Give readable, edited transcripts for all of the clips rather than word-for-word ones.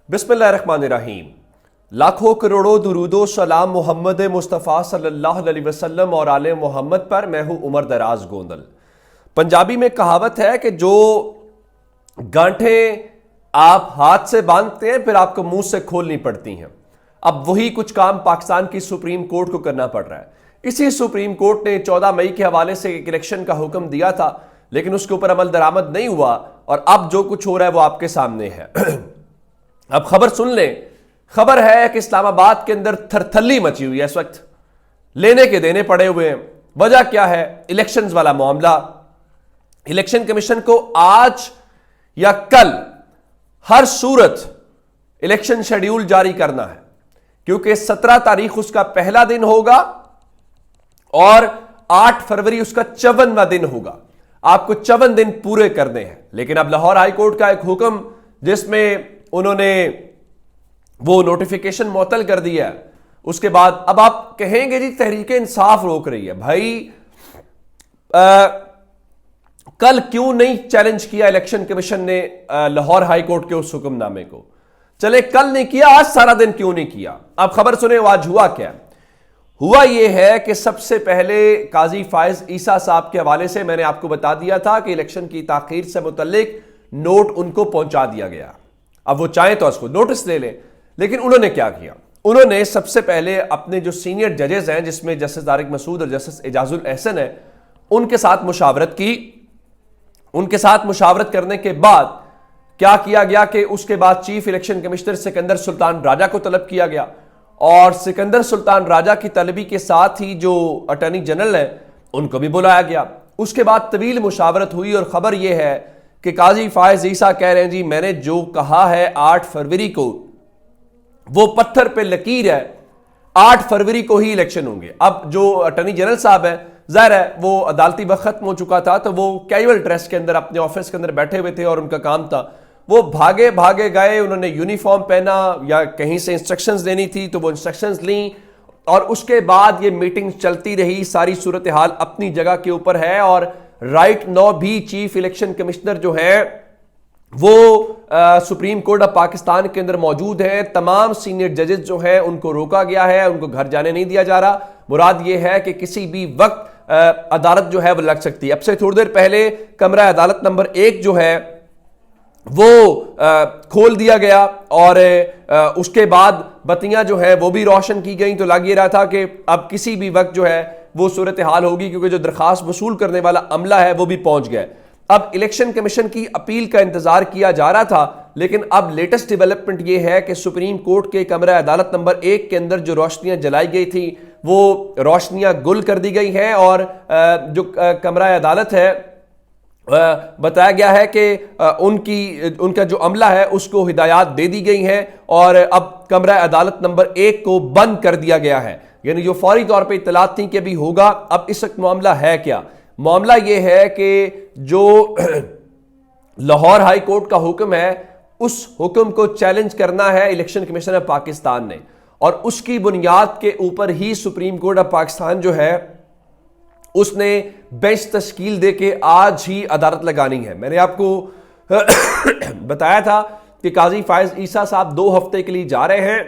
बिस्मिल्लाहिर्रहमानिर्रहीम। लाखों करोड़ों दुरूदो सलाम मोहम्मद मुस्तफ़ा सल्लल्लाहु अलैहि वसल्लम और आले मोहम्मद पर। मैं हूं उमर दराज गोंदल। पंजाबी में कहावत है कि जो गांठें आप हाथ से बांधते हैं फिर आपको मुंह से खोलनी पड़ती हैं। अब वही कुछ काम पाकिस्तान की सुप्रीम कोर्ट को करना पड़ रहा है। इसी सुप्रीम कोर्ट ने 14 मई के हवाले से एक इलेक्शन का हुक्म दिया था, लेकिन उसके ऊपर अमल दरामद नहीं हुआ और अब जो कुछ हो रहा है वो आपके सामने है। अब खबर सुन लें। खबर है कि इस्लामाबाद के अंदर थरथल्ली मची हुई है इस वक्त, लेने के देने पड़े हुए हैं। वजह क्या है? इलेक्शंस वाला मामला। इलेक्शन कमीशन को आज या कल हर सूरत इलेक्शन शेड्यूल जारी करना है, क्योंकि 17 तारीख उसका पहला दिन होगा और 8 फरवरी उसका 54वां दिन होगा। आपको 54 दिन पूरे करने हैं। लेकिन अब लाहौर हाई कोर्ट का एक हुक्म, जिसमें उन्होंने वो नोटिफिकेशन मुअत्तल कर दिया है, उसके बाद अब आप कहेंगे जी तहरीक इंसाफ रोक रही है। भाई कल क्यों नहीं चैलेंज किया इलेक्शन कमीशन ने लाहौर हाई कोर्ट के उस हुक्मनामे को? चले कल नहीं किया, आज सारा दिन क्यों नहीं किया? अब खबर सुने आज हुआ क्या। हुआ यह है कि सबसे पहले काजी फायज ईसा साहब के हवाले से मैंने आपको बता दिया था कि इलेक्शन की ताखीर से मुतल्लिक नोट उनको पहुंचा दिया गया। अब वो चाहें तो उसको नोटिस ले लें, लेकिन उन्होंने क्या किया? उन्होंने सबसे पहले अपने जो सीनियर जजेस हैं, जिसमें जस्टिस तारिक मसूद और जस्टिस एजाजुल एहसन है, उनके साथ मुशावरत की। उनके साथ मुशावरत करने के बाद क्या किया गया कि उसके बाद chief election commissioner Sikandar Sultan Raja को तलब किया गया और सिकंदर सुल्तान राजा की तलबी के साथ ही जो अटॉर्नी जनरल है उनको भी बुलाया गया। उसके बाद तवील मुशावरत हुई और खबर यह है कि काजी फायज ईसा कह रहे हैं जी मैंने जो कहा है 8 फरवरी को वो पत्थर पे लकीर है, 8 फरवरी को ही इलेक्शन होंगे। अब जो अटॉर्नी जनरल साहब है, जाहिर है वो अदालती वक्त खत्म हो चुका था, तो वो कैजुअल ड्रेस के अंदर अपने ऑफिस के अंदर बैठे हुए थे और उनका काम था वो भागे भागे गए। उन्होंने यूनिफॉर्म पहना या कहीं से इंस्ट्रक्शंस लेनी थी तो वो इंस्ट्रक्शंस ली और उसके बाद ये मीटिंग चलती रही। सारी सूरत हाल अपनी जगह के ऊपर है और राइट नाउ भी चीफ इलेक्शन कमिश्नर जो है वो सुप्रीम कोर्ट ऑफ पाकिस्तान के अंदर मौजूद है। तमाम सीनियर जजेस जो है उनको रोका गया है, उनको घर जाने नहीं दिया जा रहा। मुराद ये है कि किसी भी वक्त अदालत जो है वो लग सकती है। अब से थोड़ी देर पहले कमरा अदालत नंबर 1 जो है वो खोल दिया गया और उसके बाद बत्तियां जो है वो भी रोशन की गई। तो लग ये रहा था कि अब किसी भी वक्त जो है वो सूरत हाल होगी, क्योंकि जो दरखास्त वसूल करने वाला अमला है वो भी पहुंच गया। अब इलेक्शन कमीशन की अपील का इंतजार किया जा रहा था, लेकिन अब लेटेस्ट डेवलपमेंट यह है कि सुप्रीम कोर्ट के कमरा अदालत नंबर 1 के अंदर जो रोशनियां जलाई गई थी वो रोशनियां गुल कर दी गई हैं और जो कमरा अदालत है बताया गया है कि उनका जो अमला है उसको हिदायत दे दी गई हैं और अब कमरा अदालत नंबर 1 को बंद कर दिया गया है। यानी जो फौरी तौर पे इत्तलात थी कि अभी होगा। अब इस वक्त मामला है क्या? मामला यह है कि जो लाहौर हाई कोर्ट का हुक्म है उस हुक्म को चैलेंज करना है इलेक्शन कमीशन ऑफ पाकिस्तान ने और उसकी बुनियाद के ऊपर ही सुप्रीम कोर्ट ऑफ पाकिस्तान जो है उसने बेंच तश्कील दे के आज ही अदालत लगानी है। मैंने आपको बताया था कि काजी फायज ईसा साहब 2 हफ्ते के लिए जा रहे हैं।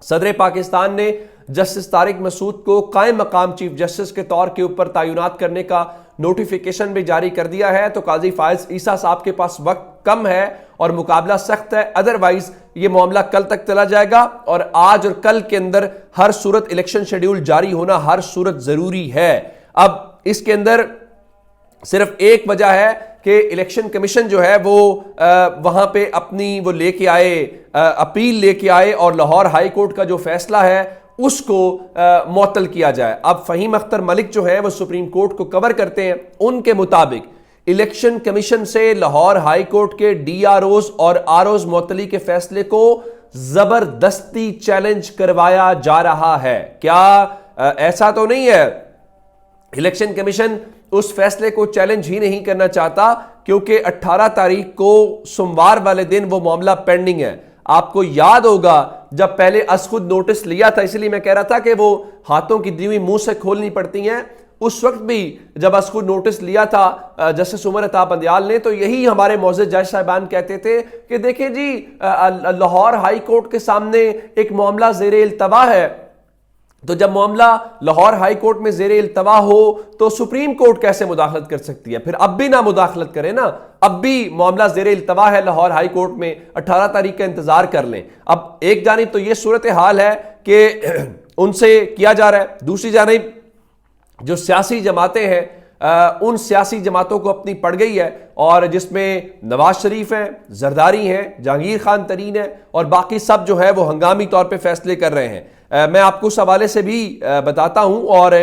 सदर पाकिस्तान ने जस्टिस तारिक मसूद को कायम मकाम चीफ जस्टिस के तौर के ऊपर तैनात करने का नोटिफिकेशन भी जारी कर दिया है। तो काजी फायज ईसा साहब के पास वक्त कम है और मुकाबला सख्त है। अदरवाइज ये मामला कल तक चला जाएगा और आज और कल के अंदर हर सूरत इलेक्शन शेड्यूल जारी होना हर सूरत जरूरी है। अब इसके अंदर सिर्फ एक वजह है कि इलेक्शन कमीशन जो है वो वहां पे अपनी वो लेके आए अपील लेके आए और लाहौर हाई कोर्ट का जो फैसला है उसको मुअत्तल किया जाए। अब फहीम अख्तर मलिक जो है वो सुप्रीम कोर्ट को कवर करते हैं। उनके मुताबिक इलेक्शन कमीशन से लाहौर हाई कोर्ट के DROs और ROs मुअत्तली के फैसले को जबरदस्ती चैलेंज करवाया जा रहा है। क्या ऐसा तो नहीं है? इलेक्शन कमीशन उस फैसले को चैलेंज ही नहीं करना चाहता, क्योंकि 18 तारीख को सोमवार वाले दिन वो मामला पेंडिंग है। आपको याद होगा जब पहले खुद नोटिस लिया था, इसलिए मैं कह रहा था कि वो हाथों की दी हुई मुंह से खोलनी पड़ती हैं। उस वक्त भी जब असको नोटिस लिया था जस्टिस उमर अता बंदयाल ने, तो यही हमारे मौजूद जज साहिबान कहते थे कि देखिए जी, लाहौर हाई कोर्ट के सामने एक मामला ज़ेर इल्तवा है, तो जब मामला लाहौर हाई कोर्ट में ज़ेर इल्तवा हो तो सुप्रीम कोर्ट कैसे मुदाखलत कर सकती है? फिर अब भी ना मुदाखलत करें ना, अब भी मामला ज़ेर इल्तवा है लाहौर हाई कोर्ट में, 18 तारीख का इंतजार कर लें। अब एक जानिब तो ये सूरत हाल है कि उनसे किया जा रहा है, दूसरी जानिब जो सियासी जमातें हैं उन सियासी जमातों को अपनी पड़ गई है, और जिसमें नवाज शरीफ हैं, जरदारी हैं, जहांगीर खान तरीन है, और बाकी सब जो है वो हंगामी तौर पे फैसले कर रहे हैं। मैं आपको उस हवाले से भी बताता हूं, और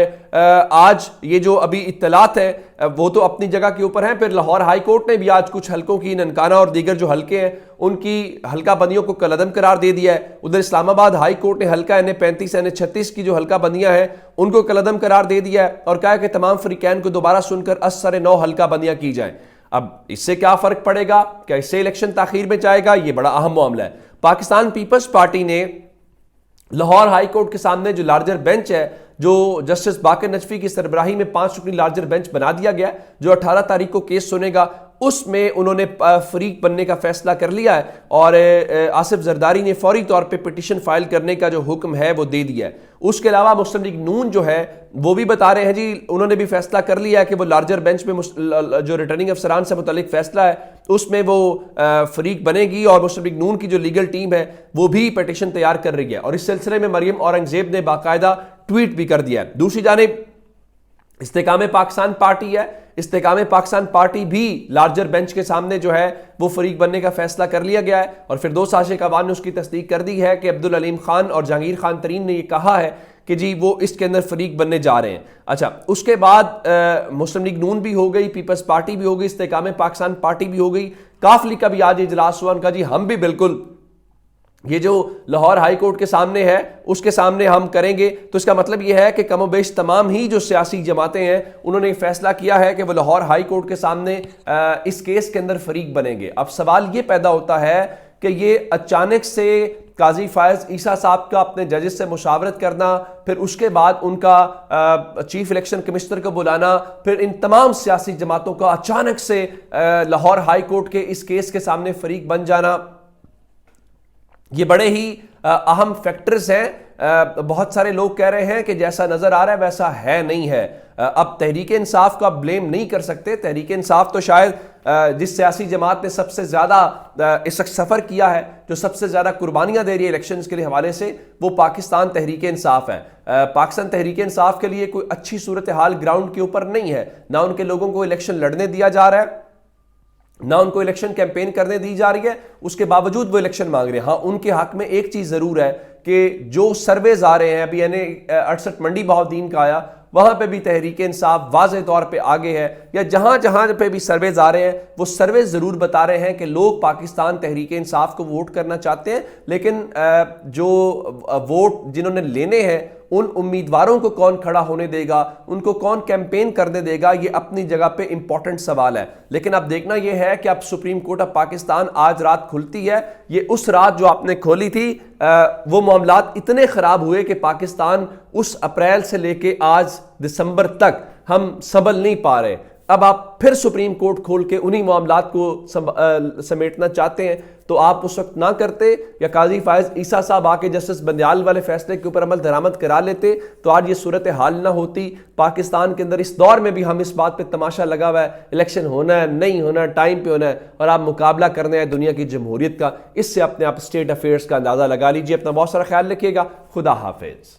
आज ये जो अभी इत्तलात है वो तो अपनी जगह के ऊपर हैं। फिर लाहौर हाई कोर्ट ने भी आज कुछ हलकों की, ननकाना और दीगर जो हलके हैं उनकी हल्का बंदियों को कलअदम करार दे दिया है। उधर इस्लामाबाद हाई कोर्ट ने हल्का NA-35 NA-36 की जो हल्का बंदियां हैं उनको कलअदम करार दे दिया है, और कहा है कि तमाम फरीकैन को दोबारा सुनकर असर 9 हल्का बंदियां की जाएं। अब इससे क्या फर्क पड़ेगा? क्या इससे इलेक्शन ताखीर में जाएगा? ये बड़ा अहम मामला है। पाकिस्तान पीपल्स पार्टी ने लाहौर हाई कोर्ट के सामने जो लार्जर बेंच है, जो जस्टिस बाकर नजफी की सरबराही में 5 रुकनी लार्जर बेंच बना दिया गया, जो 18 तारीख को केस सुनेगा, उसमें उन्होंने फरीक बनने का फैसला कर लिया है, और आसिफ जरदारी ने फौरी तौर पे पिटीशन फाइल करने का जो हुक्म है वो दे दिया है। उसके अलावा मुस्लिम लीग नून जो है वो भी बता रहे हैं जी, उन्होंने भी फैसला कर लिया है कि वो लार्जर बेंच में जो रिटर्निंग अफसरान से मुतालिक फैसला है उसमें वो फरीक बनेगी, और मुस्लिम लीग नून की जो लीगल टीम है वो भी पिटीशन तैयार कर रही है, और इस सिलसिले में मरियम औरंगजेब ने बाकायदा ट्वीट भी कर दिया है। दूसरी जानिब इस्तेकाम पाकिस्तान पार्टी है, इस्तेकाम पाकिस्तान पार्टी भी लार्जर बेंच के सामने जो है वो फरीक बनने का फैसला कर लिया गया है, और फिर 2 आशिक अवान ने उसकी तस्दीक कर दी है कि अब्दुल अलीम खान और जहांगीर खान तरीन ने ये कहा है कि जी वो इसके अंदर फरीक बनने जा रहे हैं। अच्छा, उसके बाद मुस्लिम लीग नून भी हो गई, पीपल्स पार्टी भी हो गई, इस्तेकाम पाकिस्तान पार्टी भी हो गई, काफ लीग का भी आज इजलास हुआ, उनका जी हम भी बिल्कुल ये जो लाहौर हाई कोर्ट के सामने है उसके सामने हम करेंगे। तो इसका मतलब यह है कि कमोबेश तमाम ही जो सियासी जमातें हैं उन्होंने फैसला किया है कि वो लाहौर हाई कोर्ट के सामने इस केस के अंदर फरीक बनेंगे। अब सवाल ये पैदा होता है कि ये अचानक से काजी फायज ईसा साहब का अपने जजेस से मुशावरत करना, फिर उसके बाद उनका चीफ इलेक्शन कमिश्नर को बुलाना, फिर इन तमाम सियासी जमातों का अचानक से लाहौर हाई कोर्ट के इस केस के सामने फरीक बन जाना, ये बड़े ही अहम फैक्टर्स हैं। बहुत सारे लोग कह रहे हैं कि जैसा नजर आ रहा है वैसा है नहीं है। अब तहरीक इंसाफ का ब्लेम नहीं कर सकते। तहरीक इंसाफ तो शायद जिस सियासी जमात ने सबसे ज्यादा इस वक्त सफर किया है, जो सबसे ज्यादा कुर्बानियां दे रही है इलेक्शंस के लिए हवाले से, वो पाकिस्तान तहरीक इंसाफ है। पाकिस्तान तहरीक इंसाफ के लिए कोई अच्छी सूरत हाल ग्राउंड के ऊपर नहीं है। ना उनके लोगों को इलेक्शन लड़ने दिया जा रहा है, ना उनको इलेक्शन कैंपेन करने दी जा रही है, उसके बावजूद वो इलेक्शन मांग रहे हैं। हाँ, उनके हक में एक चीज जरूर है कि जो सर्वेज आ रहे हैं, अभी NA-68 मंडी बहाउद्दीन का आया, वहां पे भी तहरीक इंसाफ वाज़े तौर पे आगे है, या जहां जहां पे भी सर्वेज आ रहे हैं वो सर्वेज जरूर बता रहे हैं कि लोग पाकिस्तान तहरीक इंसाफ को वोट करना चाहते हैं, लेकिन जो वोट जिन्होंने लेने हैं उन उम्मीदवारों को कौन खड़ा होने देगा, उनको कौन कैंपेन करने देगा, ये अपनी जगह पे इंपॉर्टेंट सवाल है। लेकिन अब देखना यह है कि अब सुप्रीम कोर्ट ऑफ पाकिस्तान आज रात खुलती है। ये उस रात जो आपने खोली थी, वो मामलात इतने खराब हुए कि पाकिस्तान उस अप्रैल से लेके आज दिसंबर तक हम संभल नहीं पा रहे। अब आप फिर सुप्रीम कोर्ट खोल के उन्हीं मामलात को समेटना चाहते हैं, तो आप उस वक्त ना करते, या काजी फायज ईसा साहब आके जस्टिस बंदयाल वाले फैसले के ऊपर अमल दरामद करा लेते, तो आज ये सूरत हाल ना होती। पाकिस्तान के अंदर इस दौर में भी हम इस बात पे तमाशा लगा हुआ है, इलेक्शन होना है, नहीं होना, टाइम पे होना है, और आप मुकाबला करना है दुनिया की जमहूरियत का। इससे अपने आप स्टेट अफेयर्स का अंदाजा लगा लीजिए। अपना बहुत सारा ख्याल रखिएगा। खुदा हाफिज।